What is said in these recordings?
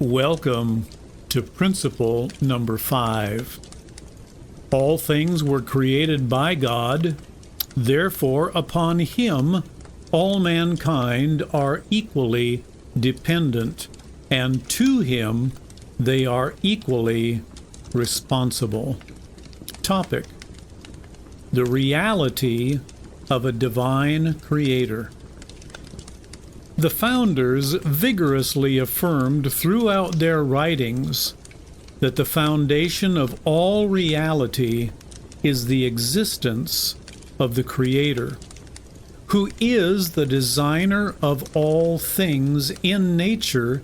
Welcome to principle number 5. All things were created by God, therefore upon Him all mankind are equally dependent, and to Him they are equally responsible. Topic: the reality of a divine creator. The founders vigorously affirmed throughout their writings that the foundation of all reality is the existence of the Creator, who is the designer of all things in nature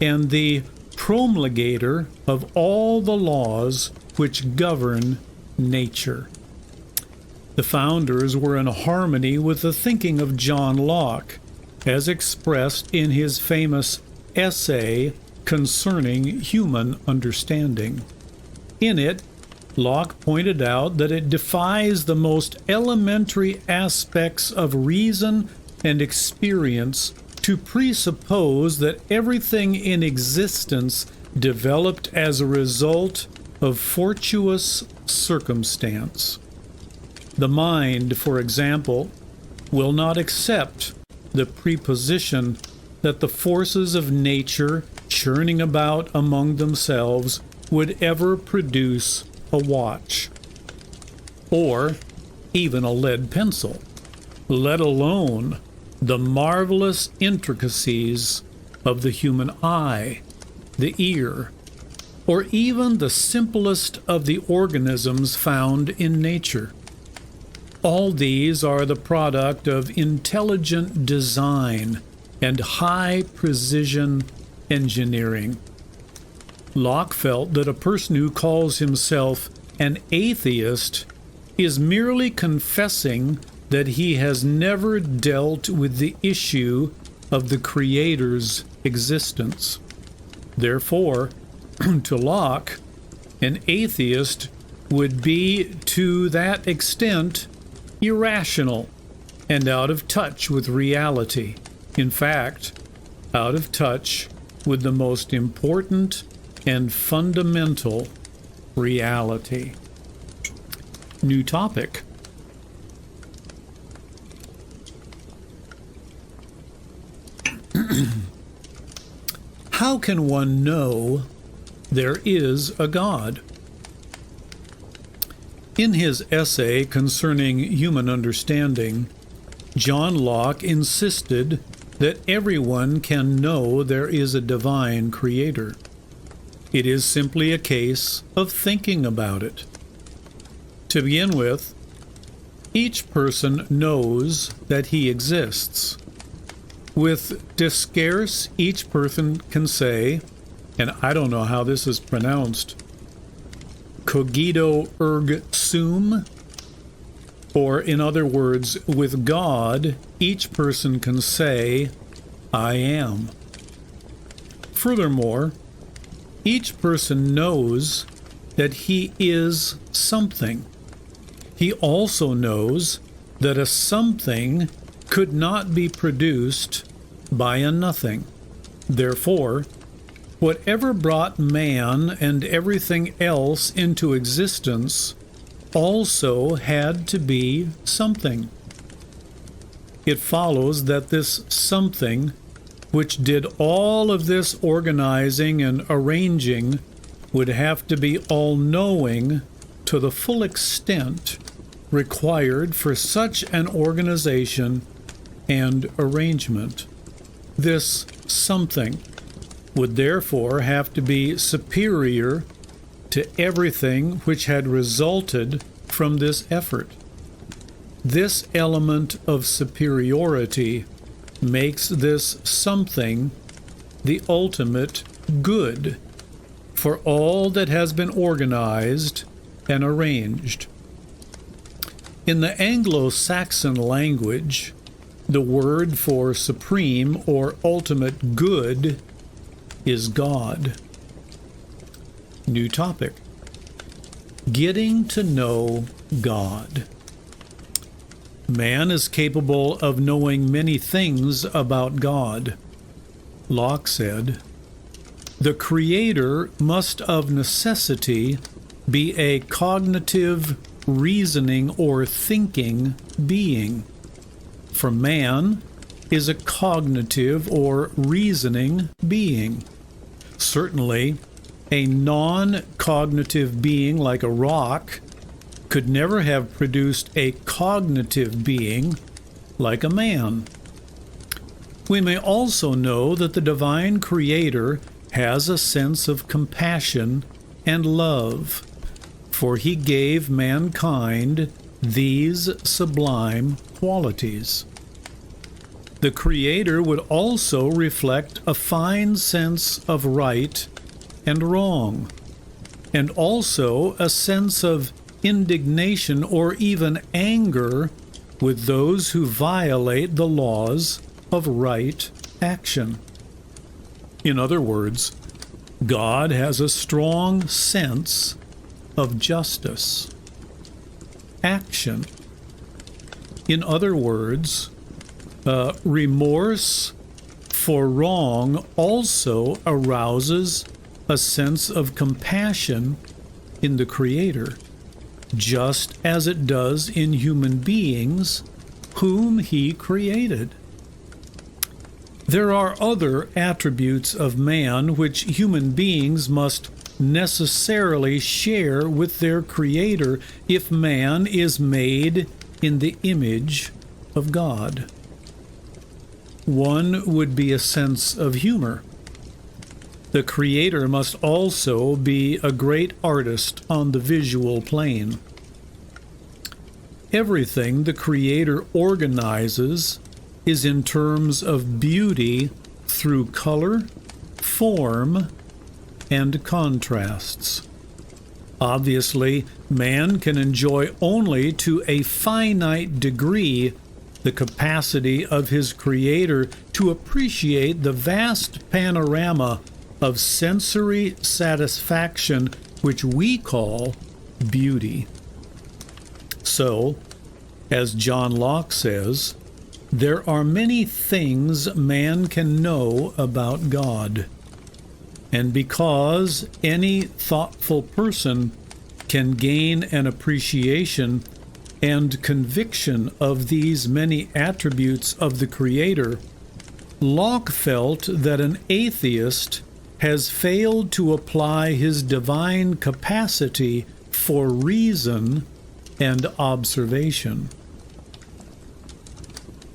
and the promulgator of all the laws which govern nature. The founders were in harmony with the thinking of John Locke, as expressed in his famous essay concerning human understanding. In it, Locke pointed out that it defies the most elementary aspects of reason and experience to presuppose that everything in existence developed as a result of fortuitous circumstance. The mind, for example, will not accept the preposition that the forces of nature churning about among themselves would ever produce a watch, or even a lead pencil, let alone the marvelous intricacies of the human eye, the ear, or even the simplest of the organisms found in nature. All these are the product of intelligent design and high-precision engineering. Locke felt that a person who calls himself an atheist is merely confessing that he has never dealt with the issue of the Creator's existence. Therefore, to Locke, an atheist would be, to that extent, irrational and out of touch with reality. In fact, out of touch with the most important and fundamental reality. New topic. How can one know there is a God? In his essay concerning human understanding, John Locke insisted that everyone can know there is a divine creator. It is simply a case of thinking about it. To begin with, each person knows that he exists. With scarce each person can say, and I don't know how this is pronounced, cogito ergo sum, or in other words, with God, each person can say, I am. Furthermore, each person knows that he is something. He also knows that a something could not be produced by a nothing. Therefore, whatever brought man and everything else into existence also had to be something. It follows that this something, which did all of this organizing and arranging, would have to be all-knowing to the full extent required for such an organization and arrangement. This something would therefore have to be superior to everything which had resulted from this effort. This element of superiority makes this something the ultimate good for all that has been organized and arranged. In the Anglo-Saxon language, the word for supreme or ultimate good is God. New topic. Getting to know God. Man is capable of knowing many things about God. Locke said, The Creator must of necessity be a cognitive, reasoning, or thinking being. For man is a cognitive or reasoning being. Certainly, a non-cognitive being like a rock could never have produced a cognitive being like a man. We may also know that the divine Creator has a sense of compassion and love, for he gave mankind these sublime qualities. The Creator would also reflect a fine sense of right and wrong, and also a sense of indignation or even anger with those who violate the laws of right action. In other words, God has a strong sense of justice. Action. In other words, remorse for wrong also arouses a sense of compassion in the Creator, just as it does in human beings whom He created. There are other attributes of man which human beings must necessarily share with their Creator if man is made in the image of God. One would be a sense of humor. The Creator must also be a great artist on the visual plane. Everything the Creator organizes is in terms of beauty through color, form, and contrasts. Obviously, man can enjoy only to a finite degree the capacity of his Creator to appreciate the vast panorama of sensory satisfaction which we call beauty. So, as John Locke says, there are many things man can know about God. And because any thoughtful person can gain an appreciation and conviction of these many attributes of the Creator, Locke felt that an atheist has failed to apply his divine capacity for reason and observation.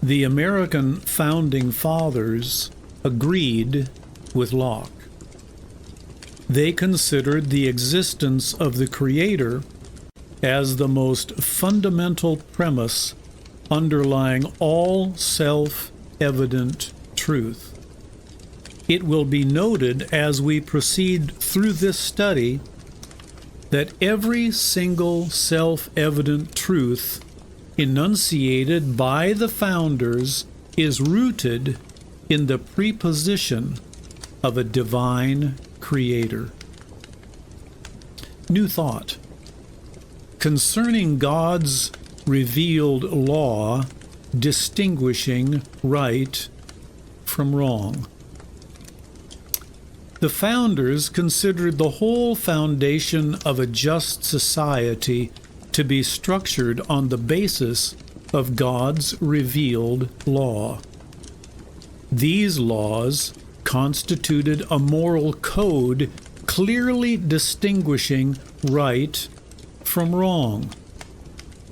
The American founding fathers agreed with Locke. They considered the existence of the Creator as the most fundamental premise underlying all self-evident truth. It will be noted as we proceed through this study that every single self-evident truth enunciated by the founders is rooted in the preposition of a divine Creator. New thought. Concerning God's revealed law distinguishing right from wrong. The founders considered the whole foundation of a just society to be structured on the basis of God's revealed law. These laws constituted a moral code clearly distinguishing right from wrong.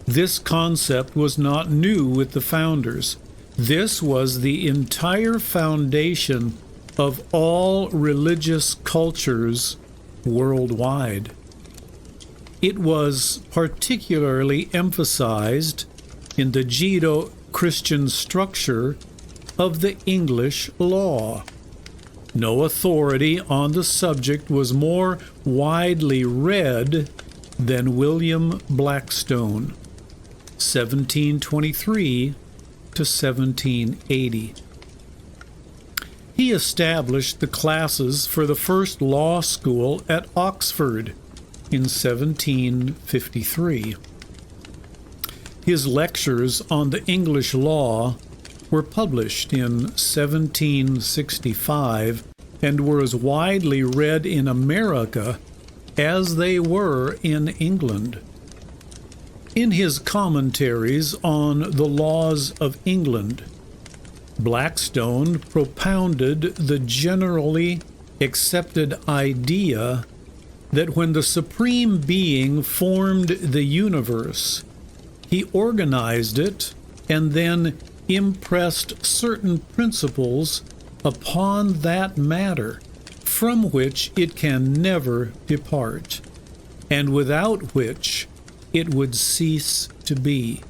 This concept was not new with the founders. This was the entire foundation of all religious cultures worldwide. It was particularly emphasized in the Judeo-Christian structure of the English law. No authority on the subject was more widely read than William Blackstone, 1723 to 1780. He established the classes for the first law school at Oxford in 1753. His lectures on the English law were published in 1765 and were as widely read in America as they were in England. In his commentaries on the laws of England, Blackstone propounded the generally accepted idea that when the Supreme Being formed the universe, he organized it and then impressed certain principles upon that matter from which it can never depart, and without which it would cease to be.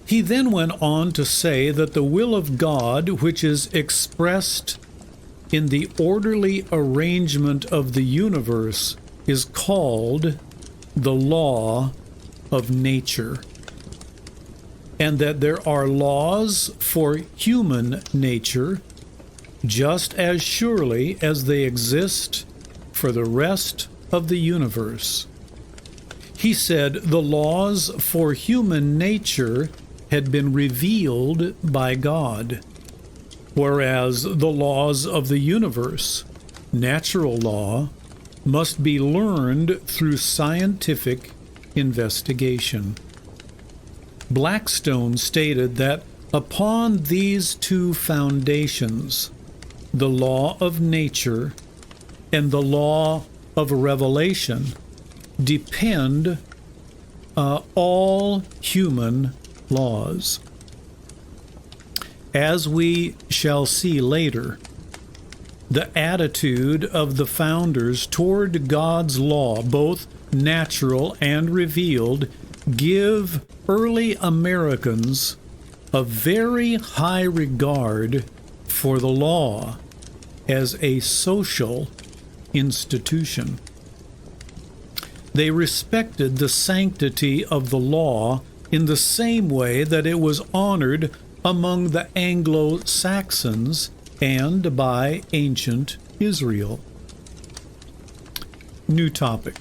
He then went on to say that the will of God, which is expressed in the orderly arrangement of the universe, is called the law of nature, and that there are laws for human nature just as surely as they exist for the rest of the universe. He said the laws for human nature had been revealed by God, whereas the laws of the universe, natural law, must be learned through scientific investigation. Blackstone stated that upon these two foundations, the law of nature and the law of revelation, depend all human laws. As we shall see later, the attitude of the founders toward God's law, both natural and revealed, give early Americans a very high regard for the law as a social institution. They respected the sanctity of the law in the same way that it was honored among the Anglo-Saxons and by ancient Israel. New topic: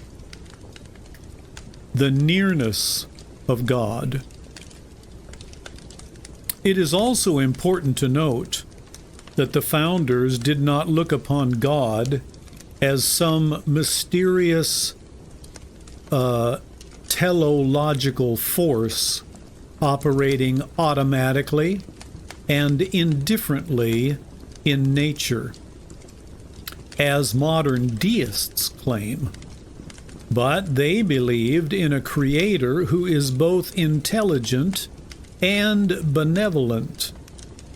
the nearness of God. It is also important to note that the founders did not look upon God as some mysterious teleological force operating automatically and indifferently in nature, as modern deists claim, but they believed in a creator who is both intelligent and benevolent,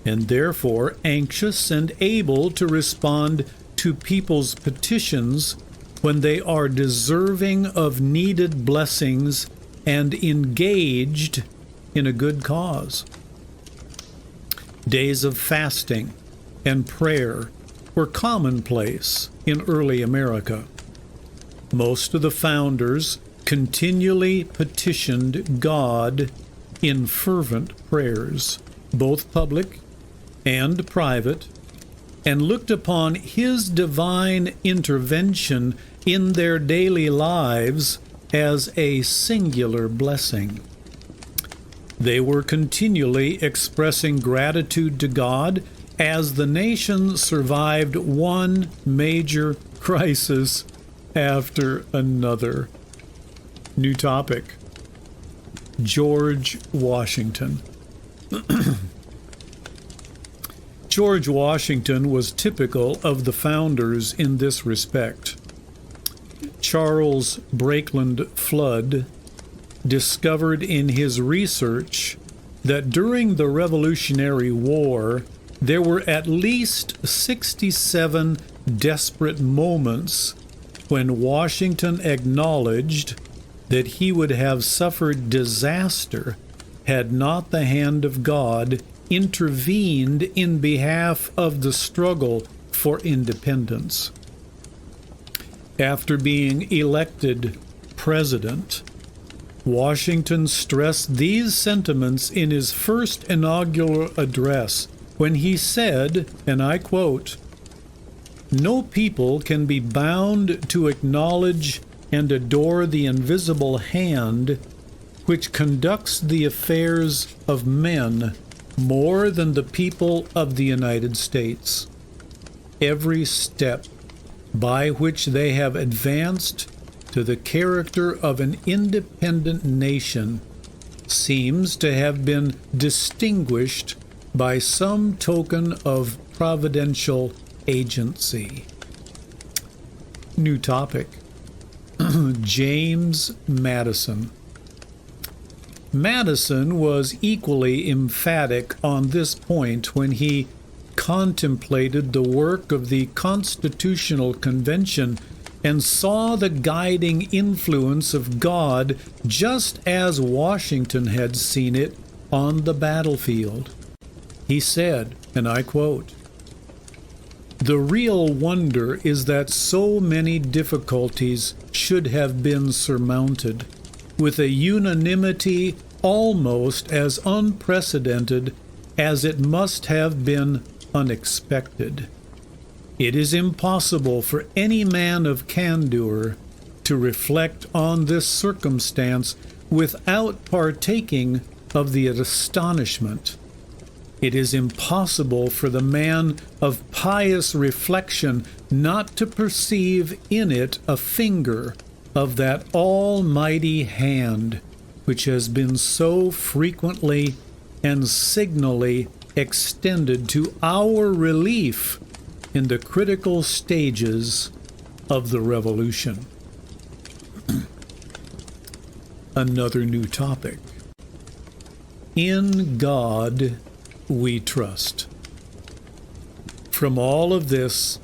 and therefore anxious and able to respond to people's petitions when they are deserving of needed blessings and engaged in a good cause. Days of fasting and prayer were commonplace in early America. Most of the founders continually petitioned God in fervent prayers, both public and private, and looked upon His divine intervention in their daily lives as a singular blessing. They were continually expressing gratitude to God as the nation survived one major crisis after another. New topic: George Washington. George Washington was typical of the founders in this respect. Charles Brakeland Flood discovered in his research that during the Revolutionary War, there were at least 67 desperate moments when Washington acknowledged that he would have suffered disaster had not the hand of God intervened in behalf of the struggle for independence. After being elected president, Washington stressed these sentiments in his first inaugural address when he said, and I quote, "No people can be bound to acknowledge and adore the invisible hand which conducts the affairs of men more than the people of the United States. every step by which they have advanced to the character of an independent nation seems to have been distinguished by some token of providential agency. New topic. James Madison. Madison was equally emphatic on this point when he contemplated the work of the Constitutional Convention and saw the guiding influence of God just as Washington had seen it on the battlefield. He said, and I quote, "The real wonder is that so many difficulties should have been surmounted with a unanimity almost as unprecedented as it must have been unexpected. It is impossible for any man of candor to reflect on this circumstance without partaking of the astonishment. It is impossible for the man of pious reflection not to perceive in it a finger of that almighty hand which has been so frequently and signally extended to our relief in the critical stages of the revolution." Another new topic. In God we trust. From all of this,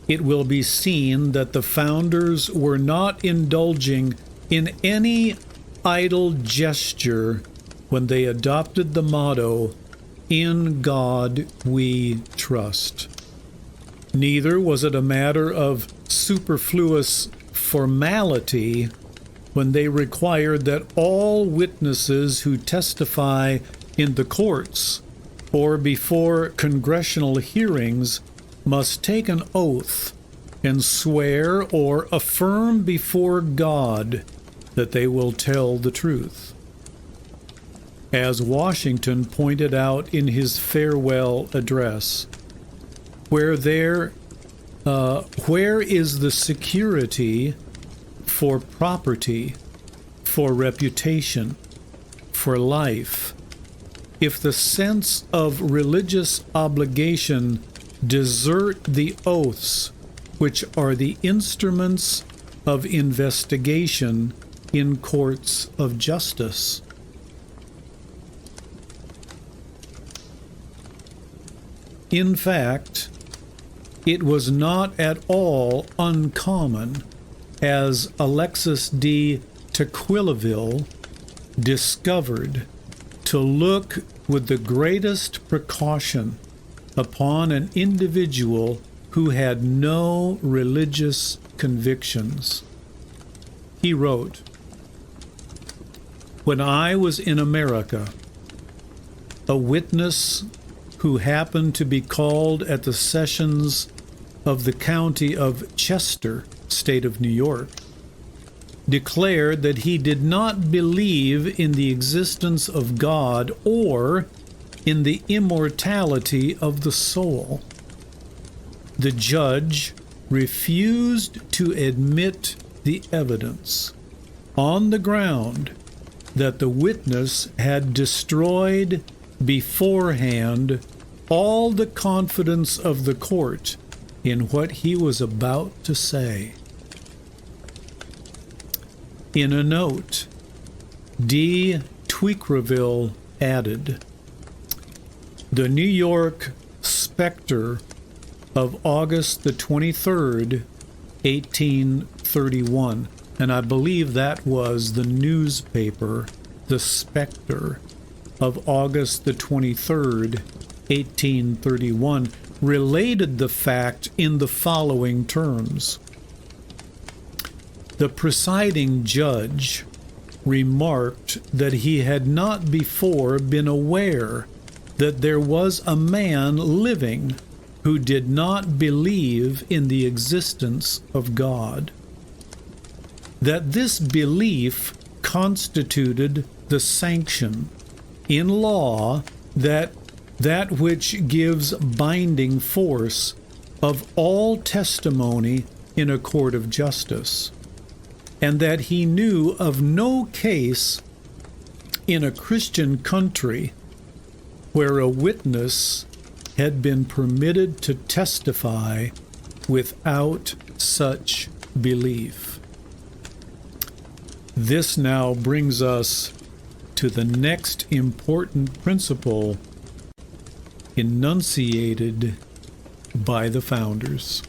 it will be seen that the founders were not indulging in any idle gesture when they adopted the motto, "In God we trust." Neither was it a matter of superfluous formality when they required that all witnesses who testify in the courts or before congressional hearings must take an oath and swear or affirm before God that they will tell the truth. As Washington pointed out in his farewell address, where is the security for property, for reputation, for life, if the sense of religious obligation desert the oaths which are the instruments of investigation in courts of justice? In fact, it was not at all uncommon, as Alexis de Tocqueville discovered, to look with the greatest precaution upon an individual who had no religious convictions. He wrote, "When I was in America, a witness who happened to be called at the sessions of the county of Chester, state of New York, declared that he did not believe in the existence of God or in the immortality of the soul. The judge refused to admit the evidence on the ground that the witness had destroyed beforehand all the confidence of the court in what he was about to say." In a note, de Tocqueville added, "The New York Spectre of August the 23rd, 1831, and I believe that was the newspaper, the Spectre of August the 23rd, 1831, related the fact in the following terms. The presiding judge remarked that he had not before been aware that there was a man living who did not believe in the existence of God, that this belief constituted the sanction in law that which gives binding force of all testimony in a court of justice, and that he knew of no case in a Christian country where a witness had been permitted to testify without such belief. This now brings us to the next important principle enunciated by the founders.